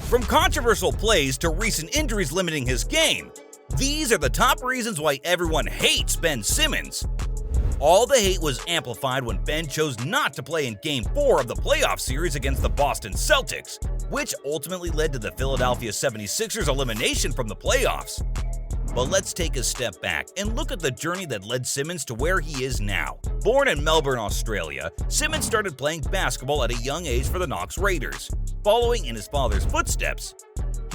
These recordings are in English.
From controversial plays to recent injuries limiting his game, these are the top reasons why everyone hates Ben Simmons. All the hate was amplified when Ben chose not to play in Game 4 of the playoff series against the Boston Celtics, which ultimately led to the Philadelphia 76ers elimination from the playoffs. But let's take a step back and look at the journey that led Simmons to where he is now. Born in Melbourne, Australia, Simmons started playing basketball at a young age for the Knox Raiders. Following in his father's footsteps,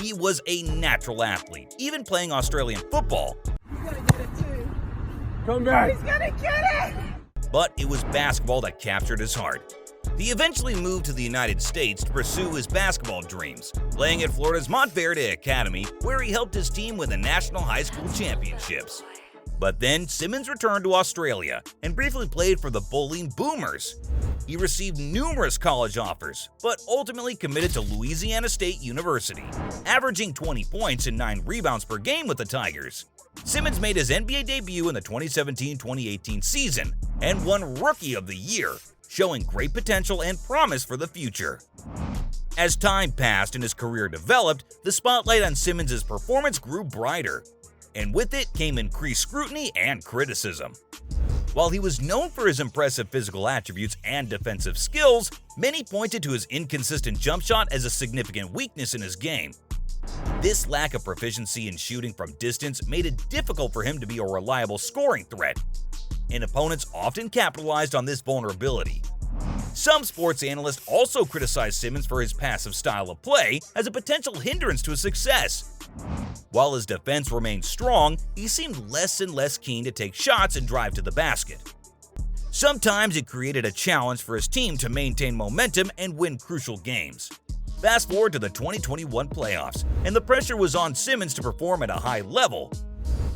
he was a natural athlete, even playing Australian football. He's gonna get it too. Come back. He's gonna get it! But it was basketball that captured his heart. He eventually moved to the United States to pursue his basketball dreams, playing at Florida's Montverde Academy, where he helped his team win the National High School Championships. But then Simmons returned to Australia and briefly played for the Bowling Boomers. He received numerous college offers, but ultimately committed to Louisiana State University, averaging 20 points and 9 rebounds per game with the Tigers. Simmons made his NBA debut in the 2017-2018 season and won Rookie of the Year, showing great potential and promise for the future. As time passed and his career developed, the spotlight on Simmons' performance grew brighter, and with it came increased scrutiny and criticism. While he was known for his impressive physical attributes and defensive skills, many pointed to his inconsistent jump shot as a significant weakness in his game. This lack of proficiency in shooting from distance made it difficult for him to be a reliable scoring threat, and opponents often capitalized on this vulnerability. Some sports analysts also criticized Simmons for his passive style of play as a potential hindrance to his success. While his defense remained strong, he seemed less and less keen to take shots and drive to the basket. Sometimes it created a challenge for his team to maintain momentum and win crucial games. Fast forward to the 2021 playoffs, and the pressure was on Simmons to perform at a high level.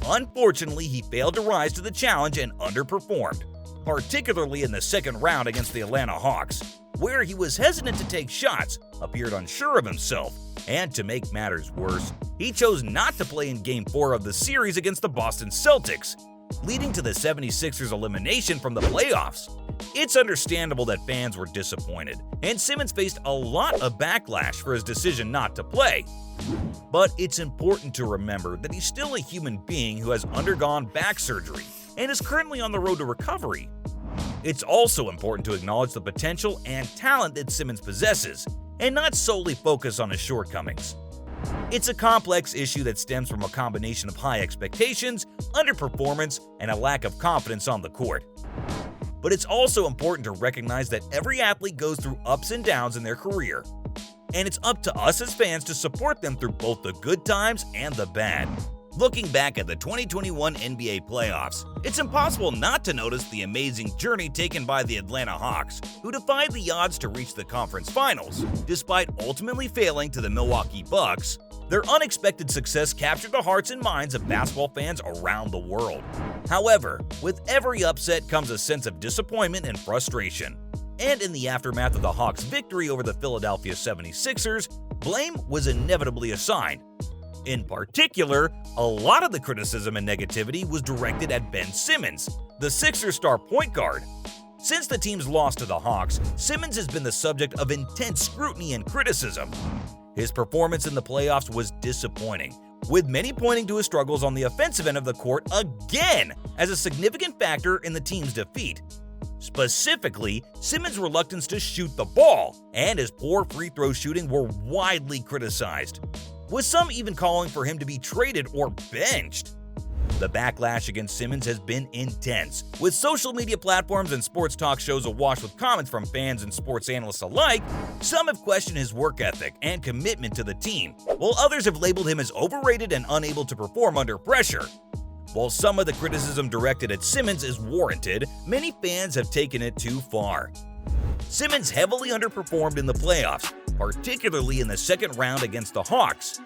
Unfortunately, he failed to rise to the challenge and underperformed, particularly in the second round against the Atlanta Hawks, where he was hesitant to take shots, appeared unsure of himself, and to make matters worse, he chose not to play in Game 4 of the series against the Boston Celtics, leading to the 76ers elimination from the playoffs. It's understandable that fans were disappointed, and Simmons faced a lot of backlash for his decision not to play. But it's important to remember that he's still a human being who has undergone back surgery and is currently on the road to recovery. It's also important to acknowledge the potential and talent that Simmons possesses, and not solely focus on his shortcomings. It's a complex issue that stems from a combination of high expectations, underperformance, and a lack of confidence on the court. But it's also important to recognize that every athlete goes through ups and downs in their career, and it's up to us as fans to support them through both the good times and the bad. Looking back at the 2021 NBA playoffs, it's impossible not to notice the amazing journey taken by the Atlanta Hawks, who defied the odds to reach the conference finals. Despite ultimately failing to the Milwaukee Bucks, their unexpected success captured the hearts and minds of basketball fans around the world. However, with every upset comes a sense of disappointment and frustration. And in the aftermath of the Hawks' victory over the Philadelphia 76ers, blame was inevitably assigned. In particular, a lot of the criticism and negativity was directed at Ben Simmons, the Sixers star point guard. Since the team's loss to the Hawks, Simmons has been the subject of intense scrutiny and criticism. His performance in the playoffs was disappointing, with many pointing to his struggles on the offensive end of the court again as a significant factor in the team's defeat. Specifically, Simmons' reluctance to shoot the ball and his poor free throw shooting were widely criticized, with some even calling for him to be traded or benched. The backlash against Simmons has been intense, with social media platforms and sports talk shows awash with comments from fans and sports analysts alike. Some have questioned his work ethic and commitment to the team, while others have labeled him as overrated and unable to perform under pressure. While some of the criticism directed at Simmons is warranted, many fans have taken it too far. Simmons heavily underperformed in the playoffs, particularly in the second round against the Hawks.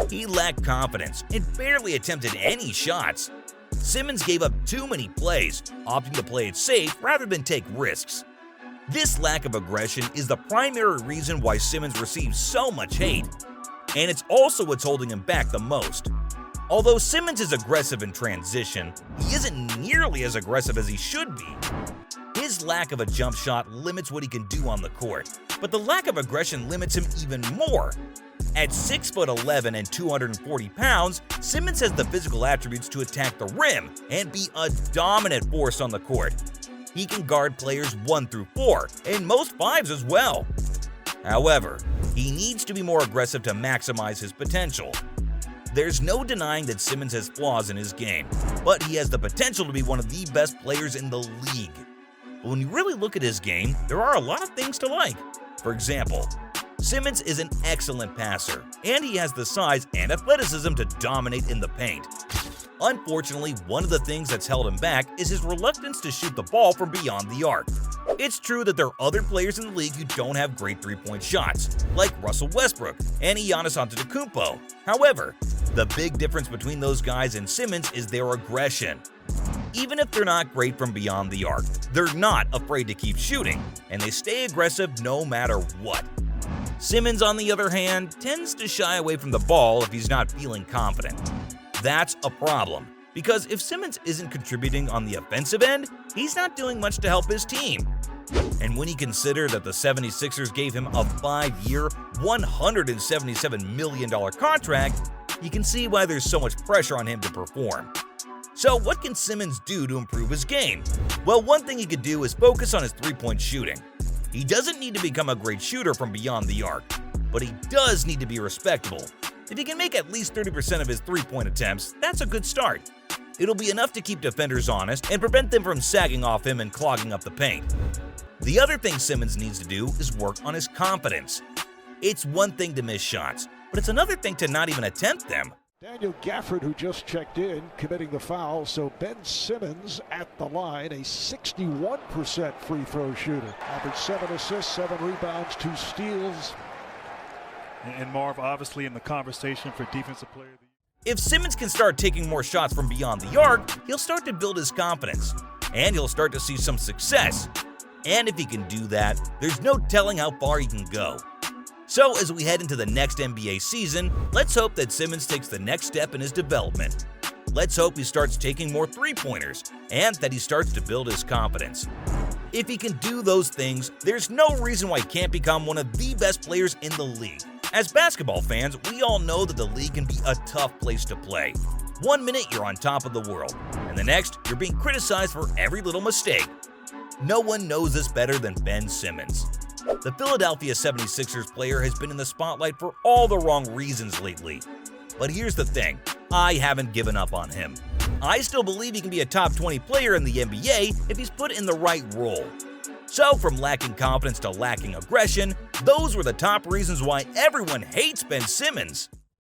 He lacked confidence and barely attempted any shots. Simmons gave up too many plays, opting to play it safe rather than take risks. This lack of aggression is the primary reason why Simmons receives so much hate, and it's also what's holding him back the most. Although Simmons is aggressive in transition, he isn't nearly as aggressive as he should be. His lack of a jump shot limits what he can do on the court, but the lack of aggression limits him even more. At 6'11" and 240 pounds, Simmons has the physical attributes to attack the rim and be a dominant force on the court. He can guard players 1 through 4, and most 5s as well. However, he needs to be more aggressive to maximize his potential. There's no denying that Simmons has flaws in his game, but he has the potential to be one of the best players in the league. But when you really look at his game, there are a lot of things to like. For example, Simmons is an excellent passer, and he has the size and athleticism to dominate in the paint. Unfortunately, one of the things that's held him back is his reluctance to shoot the ball from beyond the arc. It's true that there are other players in the league who don't have great three-point shots, like Russell Westbrook and Giannis Antetokounmpo. However, the big difference between those guys and Simmons is their aggression. Even if they're not great from beyond the arc, they're not afraid to keep shooting, and they stay aggressive no matter what. Simmons, on the other hand, tends to shy away from the ball if he's not feeling confident. That's a problem, because if Simmons isn't contributing on the offensive end, he's not doing much to help his team. And when you consider that the 76ers gave him a 5-year, $177 million contract, you can see why there's so much pressure on him to perform. So what can Simmons do to improve his game? Well, one thing he could do is focus on his three-point shooting. He doesn't need to become a great shooter from beyond the arc, but he does need to be respectable. If he can make at least 30% of his three-point attempts, that's a good start. It'll be enough to keep defenders honest and prevent them from sagging off him and clogging up the paint. The other thing Simmons needs to do is work on his confidence. It's one thing to miss shots, but it's another thing to not even attempt them. Daniel Gafford, who just checked in, committing the foul. So Ben Simmons at the line, a 61% free throw shooter. Averaged 7 assists, 7 rebounds, 2 steals. And Marv, obviously, in the conversation for Defensive Player of the Year. If Simmons can start taking more shots from beyond the arc, he'll start to build his confidence, and he'll start to see some success. And if he can do that, there's no telling how far he can go. So as we head into the next NBA season, let's hope that Simmons takes the next step in his development. Let's hope he starts taking more three-pointers, and that he starts to build his confidence. If he can do those things, there's no reason why he can't become one of the best players in the league. As basketball fans, we all know that the league can be a tough place to play. One minute you're on top of the world, and the next you're being criticized for every little mistake. No one knows this better than Ben Simmons. The Philadelphia 76ers player has been in the spotlight for all the wrong reasons lately. But here's the thing, I haven't given up on him. I still believe he can be a top 20 player in the NBA if he's put in the right role. So from lacking confidence to lacking aggression, those were the top reasons why everyone hates Ben Simmons.